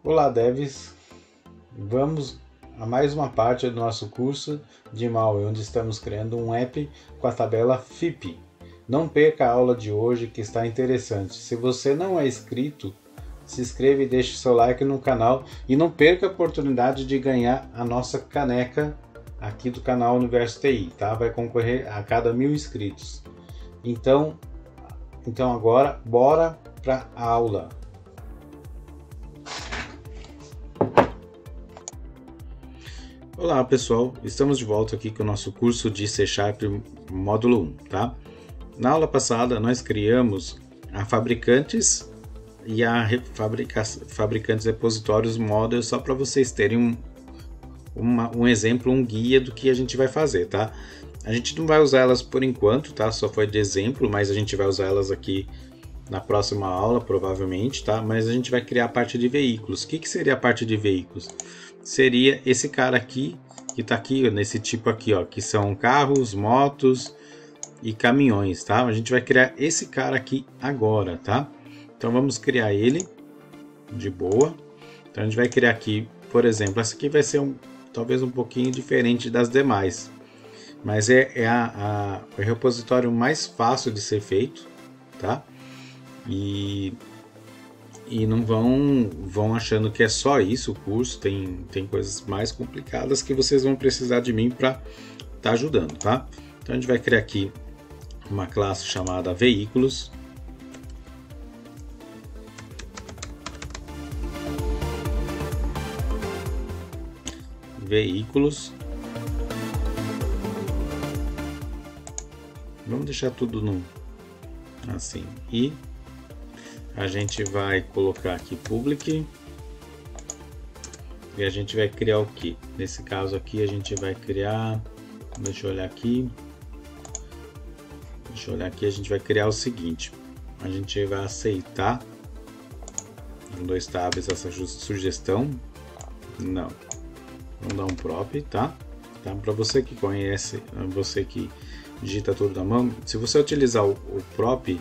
Olá, devs! Vamos a mais uma parte do nosso curso de malware, onde estamos criando um app com a tabela FIP. Não perca a aula de hoje, que está interessante. Se você não é inscrito, se inscreva e deixe seu like no canal e não perca a oportunidade de ganhar a nossa caneca aqui do canal Universo TI, tá? Vai concorrer a cada 1000 inscritos. Então agora bora para a aula. Olá pessoal, estamos de volta aqui com o nosso curso de C# módulo 1, tá? Na aula passada nós criamos a fabricantes e a fabricantes repositórios models, só para vocês terem um exemplo, um guia do que a gente vai fazer, tá? A gente não vai usar elas por enquanto, tá? Só foi de exemplo, mas a gente vai usar elas aqui na próxima aula, provavelmente, tá? Mas a gente vai criar a parte de veículos. O que seria a parte de veículos? Seria esse cara aqui, que tá aqui, nesse tipo aqui, ó, que são carros, motos e caminhões, tá? A gente vai criar esse cara aqui agora, tá? Então vamos criar ele de boa. Então a gente vai criar aqui, por exemplo, essa aqui vai ser talvez um pouquinho diferente das demais, mas é o repositório mais fácil de ser feito, tá? E não vão achando que é só isso o curso, tem coisas mais complicadas que vocês vão precisar de mim para estar ajudando, tá? Então a gente vai criar aqui uma classe chamada veículos. Vamos deixar tudo assim, e a gente vai colocar aqui public e a gente vai criar o que? Nesse caso aqui a gente vai criar, deixa eu olhar aqui, a gente vai criar o seguinte: a gente vai aceitar com 2 tabs essa sugestão, não, vamos dar um prop, tá? Para você que conhece, você que digita tudo na mão, se você utilizar o prop,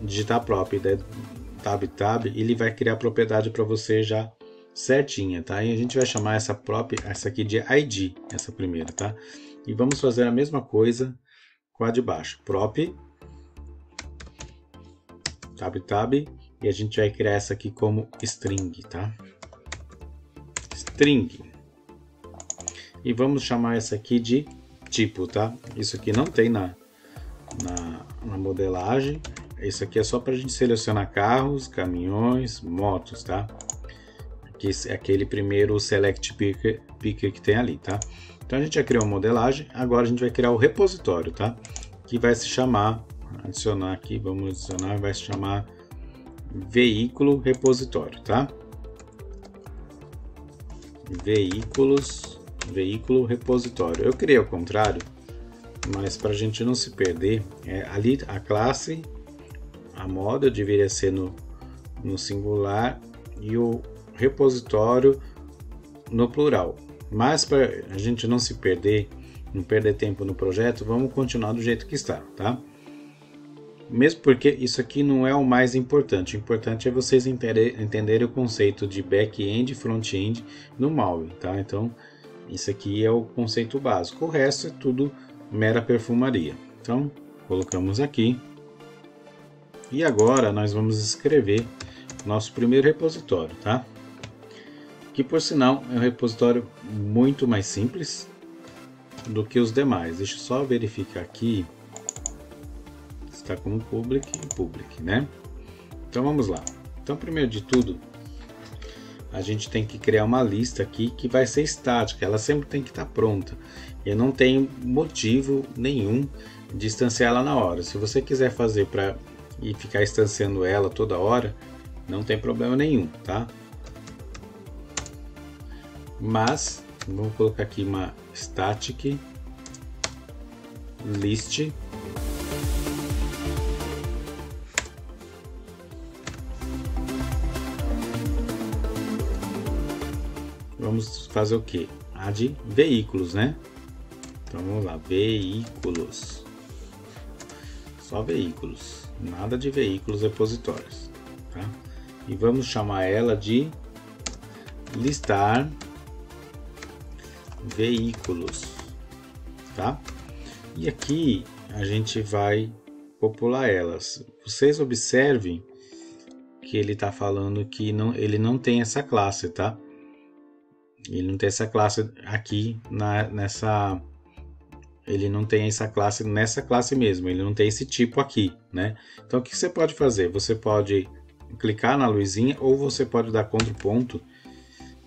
digitar prop, tab, ele vai criar a propriedade para você já certinha, tá? E a gente vai chamar essa prop, essa aqui de ID, essa primeira, tá? E vamos fazer a mesma coisa com a de baixo, prop, tab, e a gente vai criar essa aqui como string, tá? String. E vamos chamar essa aqui de tipo, tá? Isso aqui não tem na modelagem. Isso aqui é só para a gente selecionar carros, caminhões, motos, tá? Aqui é aquele primeiro select picker que tem ali, tá? Então a gente já criou a modelagem, agora a gente vai criar o repositório, tá? Que vai se chamar, adicionar aqui, vamos adicionar, vai se chamar veículo repositório, tá? Veículo repositório. Eu criei ao contrário, mas para a gente não se perder, ali a classe, a model deveria ser no singular e o repositório no plural. Mas para a gente não se perder, não perder tempo no projeto, vamos continuar do jeito que está, tá? Mesmo porque isso aqui não é o mais importante. O importante é vocês entenderem o conceito de back-end e front-end no malware, tá? Então, isso aqui é o conceito básico. O resto é tudo mera perfumaria. Então, colocamos aqui. E agora nós vamos escrever nosso primeiro repositório, tá? Que por sinal é um repositório muito mais simples do que os demais. Deixa eu só verificar aqui. Está como public, né? Então vamos lá. Então, primeiro de tudo, a gente tem que criar uma lista aqui que vai ser estática, ela sempre tem que estar pronta. Eu não tenho motivo nenhum de instanciar ela na hora. Se você quiser fazer e ficar instanciando ela toda hora, não tem problema nenhum, tá? Mas vamos colocar aqui uma static list. Vamos fazer o que? A de veículos, né? Então vamos lá, veículos. Só veículos, nada de veículos repositórios, tá? e vamos chamar ela de listar veículos, tá? E aqui a gente vai popular elas. Vocês observem que ele está falando que ele não tem essa classe, tá? Ele não tem essa classe aqui nessa. Ele não tem essa classe nessa classe mesmo. Ele não tem esse tipo aqui, né? Então o que você pode fazer? Você pode clicar na luzinha ou você pode dar Ctrl ponto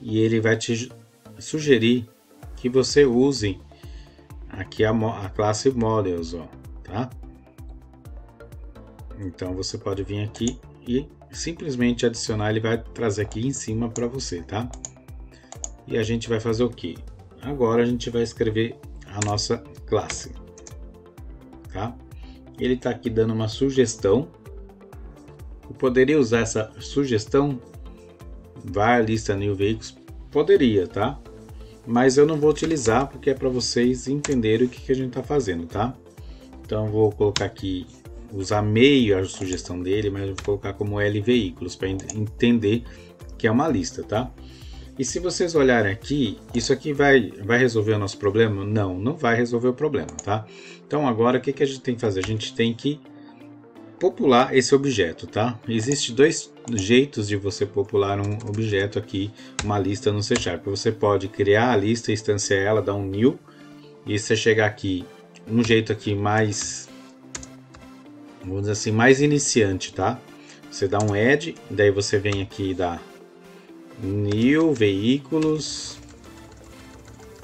e ele vai te sugerir que você use aqui a classe Models, ó, tá? Então você pode vir aqui e simplesmente adicionar, ele vai trazer aqui em cima para você, tá? E a gente vai fazer o que? Agora a gente vai escrever a nossa classe, tá? Ele está aqui dando uma sugestão. Eu poderia usar essa sugestão, var lista new veículos, poderia, tá? Mas eu não vou utilizar porque é para vocês entenderem o que a gente está fazendo, tá? Então vou colocar aqui, usar meio a sugestão dele, mas vou colocar como L veículos para entender que é uma lista, tá? E se vocês olharem aqui, isso aqui vai resolver o nosso problema? Não, não vai resolver o problema, tá? Então agora o que a gente tem que fazer? A gente tem que popular esse objeto, tá? Existem dois jeitos de você popular um objeto aqui, uma lista no C#. Você pode criar a lista, instanciar ela, dar um new, e você chegar aqui, um jeito aqui mais, vamos dizer assim, mais iniciante, tá? Você dá um add, daí você vem aqui e dá new veículos.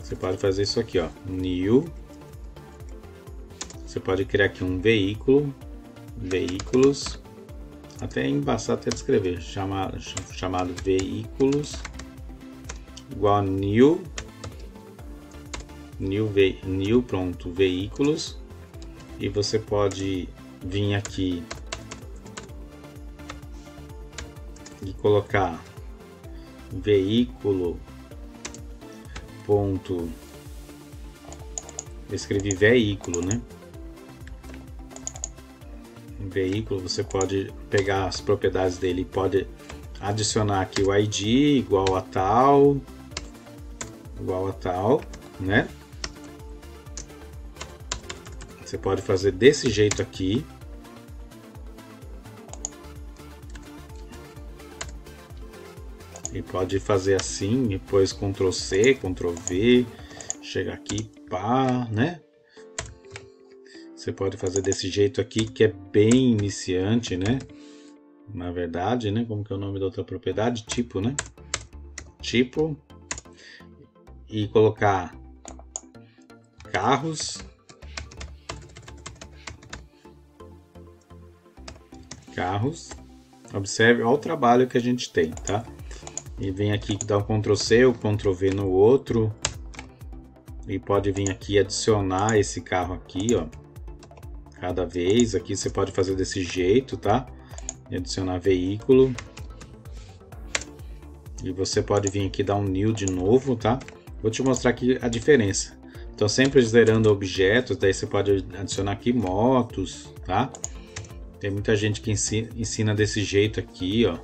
Você pode fazer isso aqui, ó, new. Você pode criar aqui um veículo, veículos, até embaçado até de escrever, chamado veículos igual a new pronto, veículos, e você pode vir aqui e colocar veículo ponto, eu escrevi veículo, né? Veículo, você pode pegar as propriedades dele, pode adicionar aqui o ID igual a tal, né? Você pode fazer desse jeito aqui. E pode fazer assim, depois Ctrl C, Ctrl V, chega aqui, pá, né? Você pode fazer desse jeito aqui, que é bem iniciante, né? Na verdade, né? Como que é o nome da outra propriedade? Tipo, né? Tipo. E colocar carros. Carros. Observe, olha o trabalho que a gente tem, tá? E vem aqui dar um Ctrl C ou Ctrl V no outro. E pode vir aqui adicionar esse carro aqui, ó. Cada vez, aqui você pode fazer desse jeito, tá? E adicionar veículo. E você pode vir aqui dar um new de novo, tá? Vou te mostrar aqui a diferença. Então sempre zerando objetos, daí você pode adicionar aqui motos, tá? Tem muita gente que ensina desse jeito aqui, ó.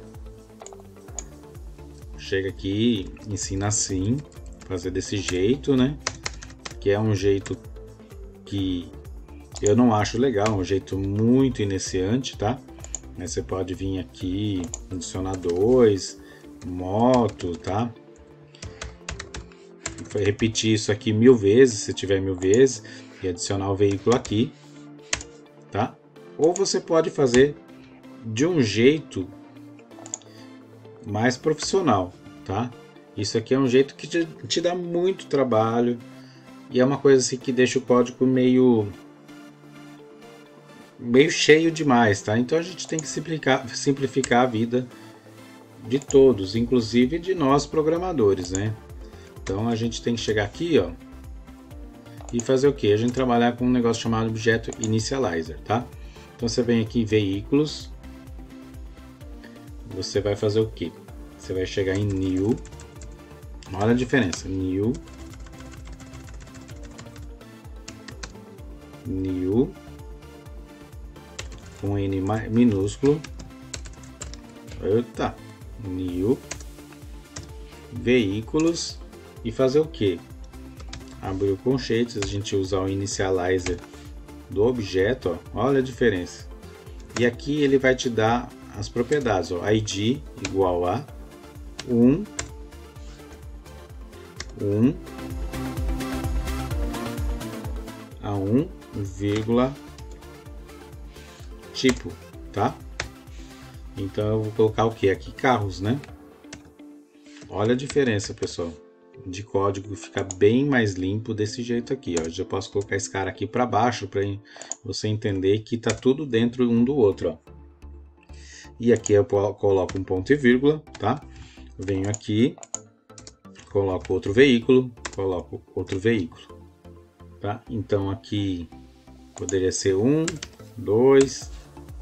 Chega aqui, ensina assim, fazer desse jeito, né? Que é um jeito que eu não acho legal, um jeito muito iniciante, tá? Mas você pode vir aqui, adicionar dois, moto, tá? Repetir isso aqui 1000 vezes, se tiver 1000 vezes, e adicionar o veículo aqui, tá? Ou você pode fazer de um jeito mais profissional, tá? Isso aqui é um jeito que te dá muito trabalho e é uma coisa assim que deixa o código meio cheio demais, tá? Então a gente tem que simplificar a vida de todos, inclusive de nós programadores, né? Então a gente tem que chegar aqui, ó, e fazer o que? A gente trabalhar com um negócio chamado objeto initializer, tá? Então você vem aqui em veículos, você vai fazer o que? Você vai chegar em new, olha a diferença, new com N minúsculo, Eita, new veículos e fazer o que? Abrir o colchetes, a gente usa o initializer do objeto, ó, olha a diferença. E aqui ele vai te dar as propriedades, ó, id igual a 1 a 1, tipo, tá? Então eu vou colocar o que aqui? Carros, né? Olha a diferença, pessoal, de código, fica bem mais limpo desse jeito aqui, ó. Já posso colocar esse cara aqui para baixo para você entender que tá tudo dentro um do outro, ó. E aqui eu coloco um ponto e vírgula, tá? Venho aqui, coloco outro veículo, tá? Então aqui poderia ser 1, 2,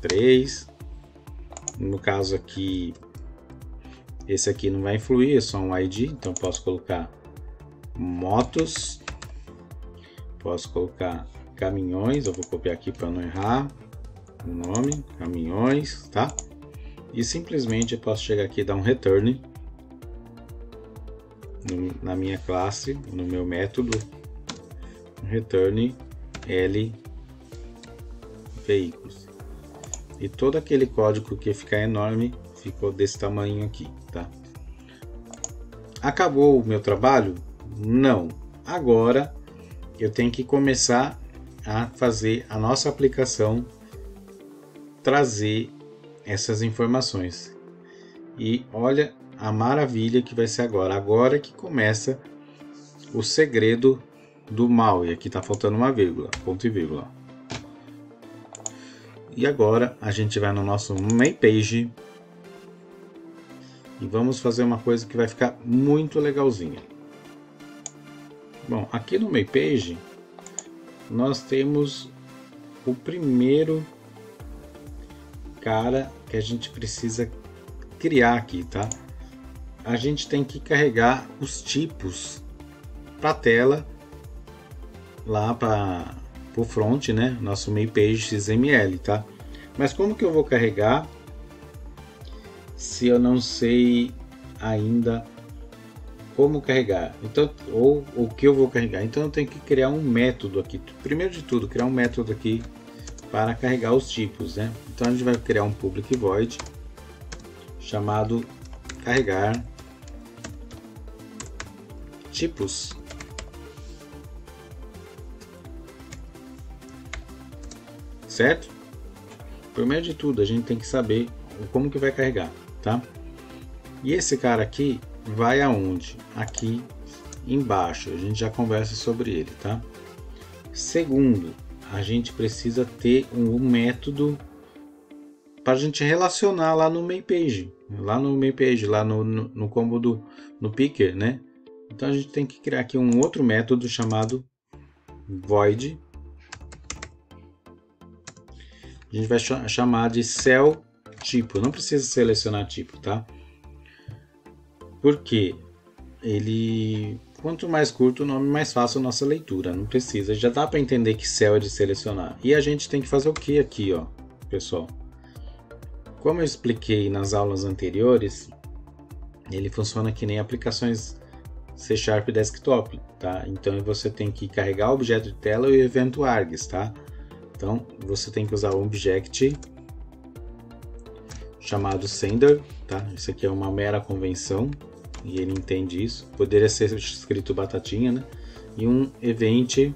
3. No caso aqui, esse aqui não vai influir, é só um ID, então posso colocar motos, posso colocar caminhões, eu vou copiar aqui para não errar o nome, caminhões, tá? E simplesmente eu posso chegar aqui e dar um return na minha classe, no meu método, return L veículos. E todo aquele código que ficar enorme ficou desse tamanho aqui, tá? Acabou o meu trabalho? Não. Agora eu tenho que começar a fazer a nossa aplicação trazer essas informações. E olha a maravilha que vai ser agora. Agora que começa o segredo do mal. E aqui está faltando uma vírgula, ponto e vírgula. E agora a gente vai no nosso main page e vamos fazer uma coisa que vai ficar muito legalzinha. Bom, aqui no main page nós temos o primeiro cara que a gente precisa criar aqui, tá? A gente tem que carregar os tipos para a tela lá para o front, né? Nosso main page XML, tá? Mas como que eu vou carregar se eu não sei ainda como carregar? Então, ou o que eu vou carregar? Então eu tenho que criar um método aqui. Primeiro de tudo, criar um método aqui para carregar os tipos, né? Então a gente vai criar um public void chamado carregar tipos. Certo? Primeiro de tudo, a gente tem que saber como que vai carregar, tá? E esse cara aqui vai aonde? Aqui embaixo, a gente já conversa sobre ele, tá? Segundo, a gente precisa ter um método para a gente relacionar lá no main page, lá no combo no picker, né? Então a gente tem que criar aqui um outro método chamado void. A gente vai chamar de cell tipo, não precisa selecionar tipo, tá? Porque ele, quanto mais curto o nome, mais fácil a nossa leitura, não precisa, já dá para entender que cell é de selecionar. E a gente tem que fazer o que aqui, ó, pessoal? Como eu expliquei nas aulas anteriores, ele funciona que nem aplicações C# Desktop, tá? Então você tem que carregar o objeto de tela e o evento args, tá? Então você tem que usar um object chamado sender, tá? Isso aqui é uma mera convenção e ele entende isso. Poderia ser escrito batatinha, né? E um event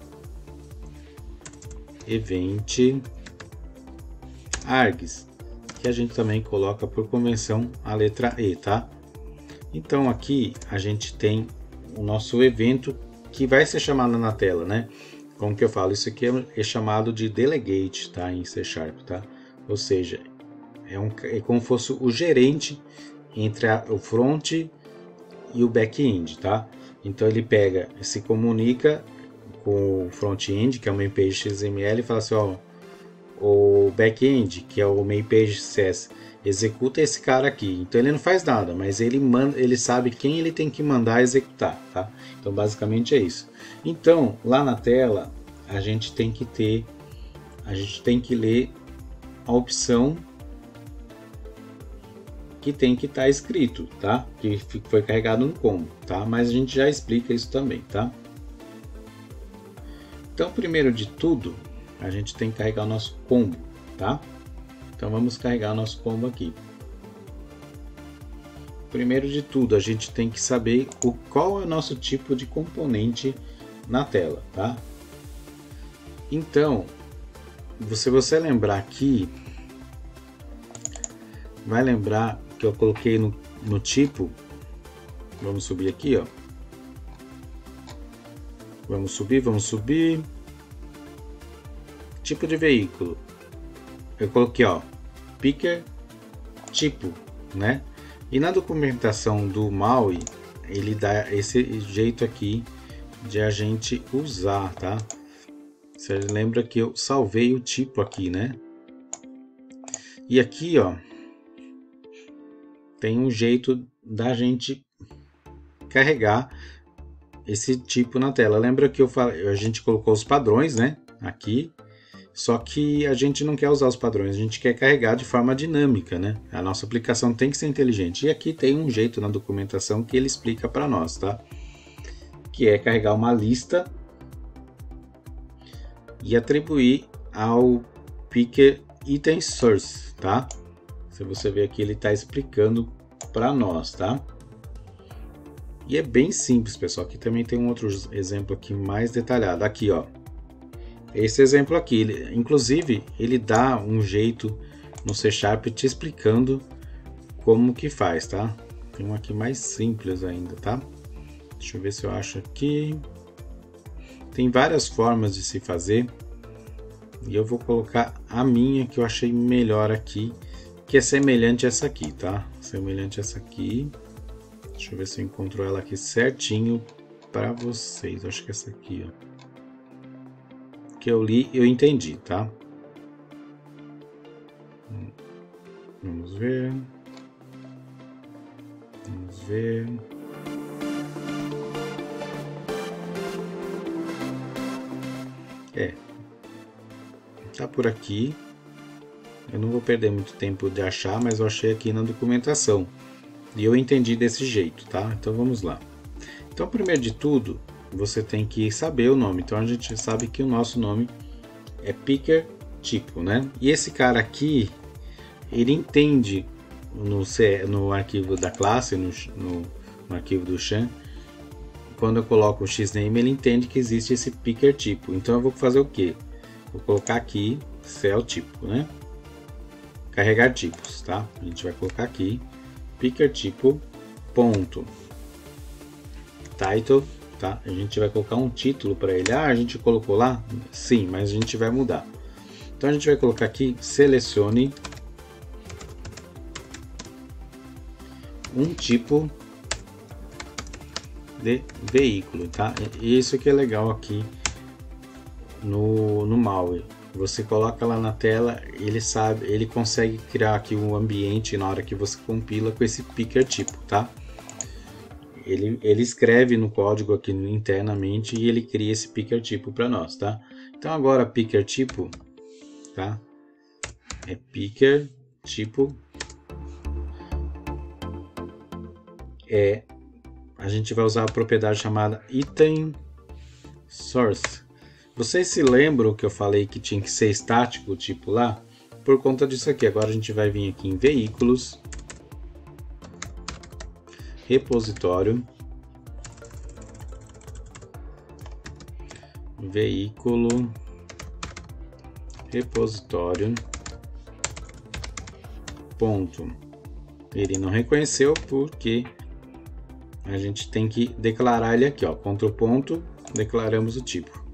args, que a gente também coloca por convenção a letra E, tá? Então aqui a gente tem o nosso evento que vai ser chamado na tela, né? Como que eu falo? Isso aqui é chamado de delegate, tá? Em C#, tá? Ou seja, é como se fosse o gerente entre o front e o back-end, tá? Então ele pega, se comunica com o front-end, que é o main page XML, e fala assim, ó, o back-end, que é o main page CSS, executa esse cara aqui. Então ele não faz nada, mas ele manda, ele sabe quem ele tem que mandar executar, tá? Então basicamente é isso. Então lá na tela a gente tem que ler a opção que tem que estar escrito, tá? Que foi carregado no combo, tá? Mas a gente já explica isso também, tá? Então, primeiro de tudo, a gente tem que carregar o nosso combo, tá? Então, vamos carregar o nosso combo aqui. Primeiro de tudo, a gente tem que saber qual é o nosso tipo de componente na tela, tá? Então, se você lembrar aqui, vai lembrar que eu coloquei no tipo, vamos subir aqui, ó. Vamos subir. Tipo de veículo. Eu coloquei, ó, picker tipo, né? E na documentação do MAUI, ele dá esse jeito aqui de a gente usar, tá? Você lembra que eu salvei o tipo aqui, né? E aqui, ó, tem um jeito da gente carregar esse tipo na tela. Lembra que eu falei, a gente colocou os padrões, né? Aqui. Só que a gente não quer usar os padrões, a gente quer carregar de forma dinâmica, né? A nossa aplicação tem que ser inteligente. E aqui tem um jeito na documentação que ele explica para nós, tá? Que é carregar uma lista e atribuir ao picker item source, tá? Se você ver aqui, ele está explicando para nós, tá? E é bem simples, pessoal. Aqui também tem um outro exemplo aqui mais detalhado. Aqui, ó. Esse exemplo aqui, inclusive, ele dá um jeito no C# te explicando como que faz, tá? Tem um aqui mais simples ainda, tá? Deixa eu ver se eu acho aqui. Tem várias formas de se fazer. E eu vou colocar a minha que eu achei melhor aqui, que é semelhante a essa aqui, tá? Semelhante a essa aqui. Deixa eu ver se eu encontro ela aqui certinho para vocês. Acho que é essa aqui, ó. Que eu li, eu entendi, tá? Vamos ver. Vamos ver. Tá por aqui. Eu não vou perder muito tempo de achar, mas eu achei aqui na documentação. E eu entendi desse jeito, tá? Então vamos lá. Então, primeiro de tudo, você tem que saber o nome. Então a gente sabe que o nosso nome é picker tipo, né? E esse cara aqui, ele entende no arquivo da classe, no arquivo do Chan, quando eu coloco o xname, ele entende que existe esse picker tipo. Então eu vou fazer o que? Vou colocar aqui cell tipo, né? Carregar tipos, tá? A gente vai colocar aqui picker tipo ponto title, tá? A gente vai colocar um título para ele. Ah, a gente colocou lá? Sim, mas a gente vai mudar. Então a gente vai colocar aqui selecione um tipo de veículo, tá? Isso que é legal aqui no MAUI. Você coloca lá na tela, ele sabe, ele consegue criar aqui um ambiente na hora que você compila com esse picker tipo, tá? Ele escreve no código aqui internamente e ele cria esse picker tipo para nós, tá? Então agora picker tipo, tá? É picker tipo a gente vai usar a propriedade chamada item source. Vocês se lembram que eu falei que tinha que ser estático o tipo lá? Por conta disso aqui. Agora a gente vai vir aqui em veículos, repositório, veículo, repositório, ponto. Ele não reconheceu porque a gente tem que declarar ele aqui, ó, contra o ponto, declaramos o tipo.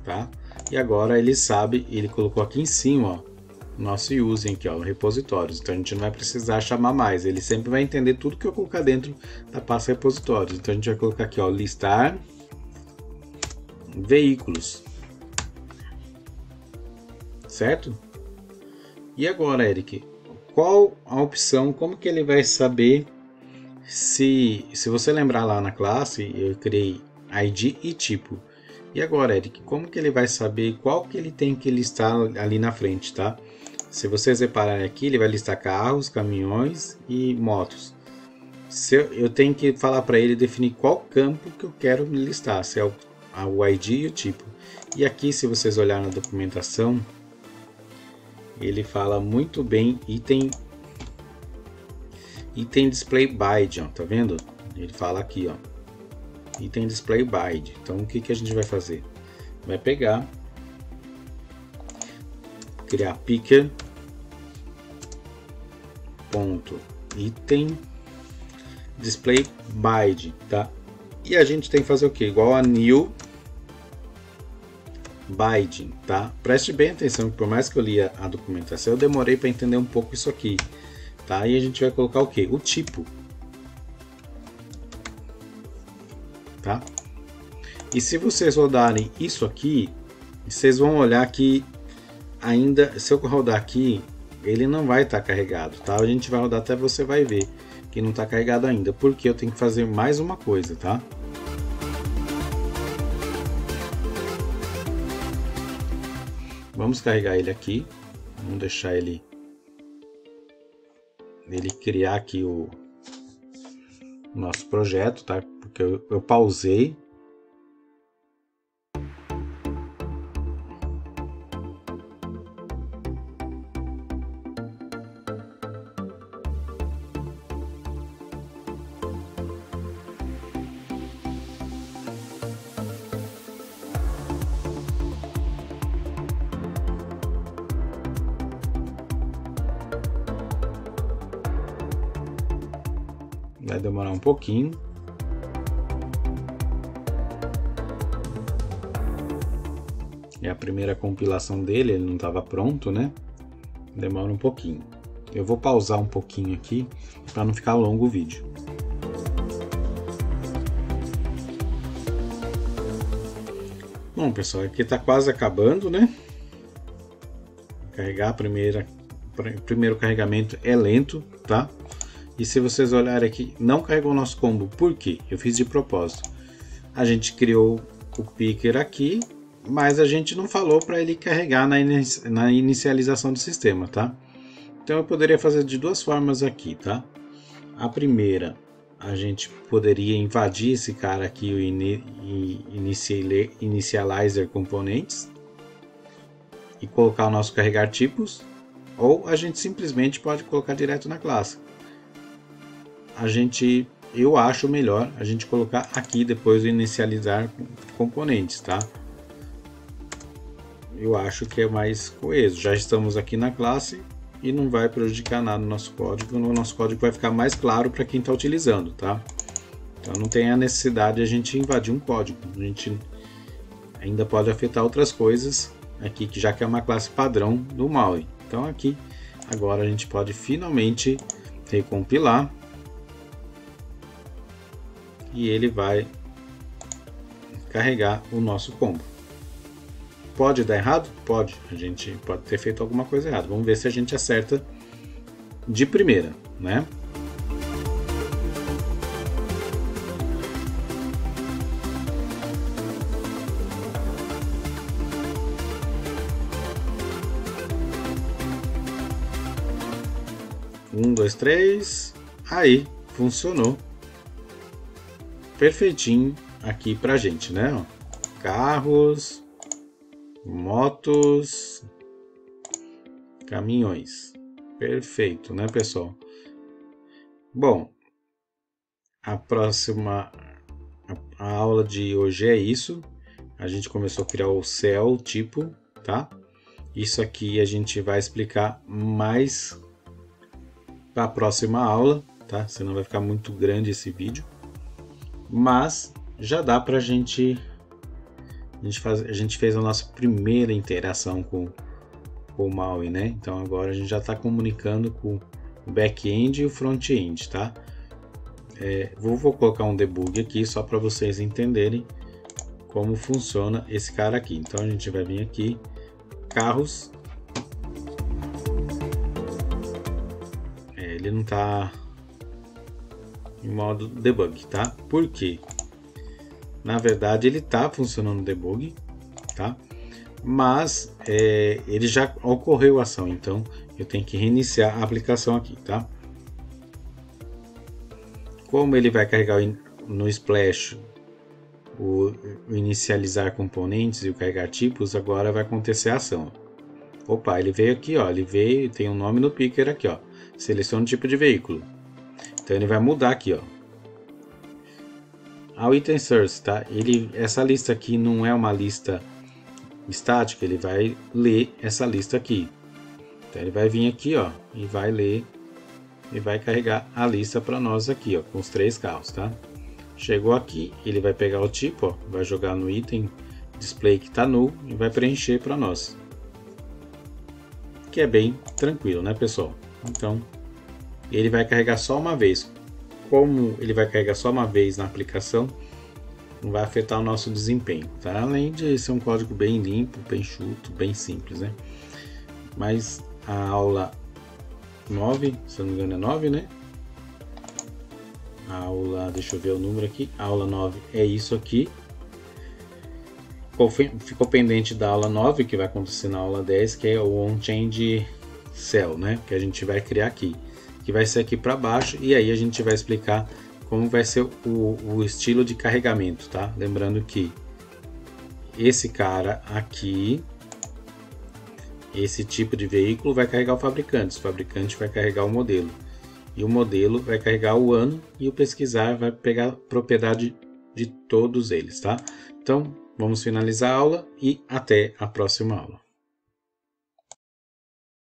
Tá? E agora ele sabe, ele colocou aqui em cima, ó, nosso using aqui, ó, repositórios. Então a gente não vai precisar chamar mais, ele sempre vai entender tudo que eu colocar dentro da pasta repositórios. Então a gente vai colocar aqui, ó, listar veículos, certo? E agora, Eric, qual a opção, como que ele vai saber se você lembrar lá na classe, eu criei ID e tipo. E agora, Eric, como que ele vai saber qual que ele tem que listar ali na frente, tá? Se vocês repararem aqui, ele vai listar carros, caminhões e motos. Eu tenho que falar para ele definir qual campo que eu quero listar, se é o ID e o tipo. E aqui, se vocês olharem na documentação, ele fala muito bem item display byte, ó, tá vendo? Ele fala aqui, ó, item display byte. Então o que a gente vai fazer? Vai pegar, criar picker ponto item display byte, tá? E a gente tem que fazer o que? Igual a new byte, tá? Preste bem atenção, por mais que eu li a documentação, eu demorei para entender um pouco isso aqui, tá? E a gente vai colocar o que? O tipo, tá? E se vocês rodarem isso aqui, vocês vão olhar que ainda, se eu rodar aqui, ele não vai estar carregado, tá? A gente vai rodar até você vai ver que não está carregado ainda, porque eu tenho que fazer mais uma coisa, tá? Vamos carregar ele aqui, vamos deixar ele criar aqui o nosso projeto, tá? Porque eu pausei. Vai demorar um pouquinho. É a primeira compilação dele, ele não estava pronto, né? Demora um pouquinho. Eu vou pausar um pouquinho aqui para não ficar longo o vídeo. Bom, pessoal, aqui está quase acabando, né? Carregar primeiro carregamento é lento, tá? E se vocês olharem aqui, não carregou o nosso combo. Por quê? Eu fiz de propósito. A gente criou o picker aqui, mas a gente não falou para ele carregar na inicialização do sistema, tá? Então eu poderia fazer de duas formas aqui, tá? A primeira, a gente poderia invadir esse cara aqui, o initializer components, e colocar o nosso carregar tipos, ou a gente simplesmente pode colocar direto na classe. Eu acho melhor a gente colocar aqui depois o inicializar componentes, tá? Eu acho que é mais coeso. Já estamos aqui na classe e não vai prejudicar nada no nosso código. O nosso código vai ficar mais claro para quem está utilizando, tá? Então não tem a necessidade de a gente invadir um código. A gente ainda pode afetar outras coisas aqui, que já que é uma classe padrão do Maui. Então aqui agora a gente pode finalmente recompilar. E ele vai carregar o nosso combo. Pode dar errado? Pode. A gente pode ter feito alguma coisa errada. Vamos ver se a gente acerta de primeira, né? Um, dois, três. Aí, funcionou. Perfeitinho aqui pra gente, né? Ó, carros, motos, caminhões. Perfeito, né, pessoal? Bom, a aula de hoje é isso. A gente começou a criar o céu tipo, tá? Isso aqui a gente vai explicar mais para a próxima aula, tá? Senão vai ficar muito grande esse vídeo. Mas já dá para a gente fez a nossa primeira interação com o Maui, né? Então agora a gente já está comunicando com o back-end e o front-end, tá? Vou colocar um debug aqui só para vocês entenderem como funciona esse cara aqui. Então a gente vai vir aqui, carros, ele não está em modo debug, tá? Por quê? Na verdade ele está funcionando o debug, tá? Mas ele já ocorreu a ação, então eu tenho que reiniciar a aplicação aqui, tá? Como ele vai carregar no Splash o inicializar componentes e o carregar tipos, agora vai acontecer a ação. Opa, ele veio aqui, ó, ele veio, tem um nome no picker aqui, ó. Seleciona o tipo de veículo. Então ele vai mudar aqui, ó. Ao item source, tá? Essa lista aqui não é uma lista estática, ele vai ler essa lista aqui. Então ele vai vir aqui, ó, e vai ler e vai carregar a lista para nós aqui, ó, com os 3 carros, tá? Chegou aqui, ele vai pegar o tipo, ó, vai jogar no item display que está null e vai preencher para nós. Que é bem tranquilo, né, pessoal? Então, ele vai carregar só uma vez. Como ele vai carregar só uma vez na aplicação, não vai afetar o nosso desempenho, tá? Além de ser um código bem limpo, bem enxuto, bem simples, né? Mas a aula 9, se eu não me engano é 9, né? A aula, deixa eu ver o número aqui, a aula 9 é isso aqui. Ficou pendente da aula 9, que vai acontecer na aula 10, que é o on-change cell, né? Que a gente vai criar aqui, que vai ser aqui para baixo, e aí a gente vai explicar como vai ser o estilo de carregamento, tá? Lembrando que esse cara aqui, esse tipo de veículo vai carregar o fabricante vai carregar o modelo, e o modelo vai carregar o ano, e o pesquisar vai pegar a propriedade de todos eles, tá? Então, vamos finalizar a aula e até a próxima aula.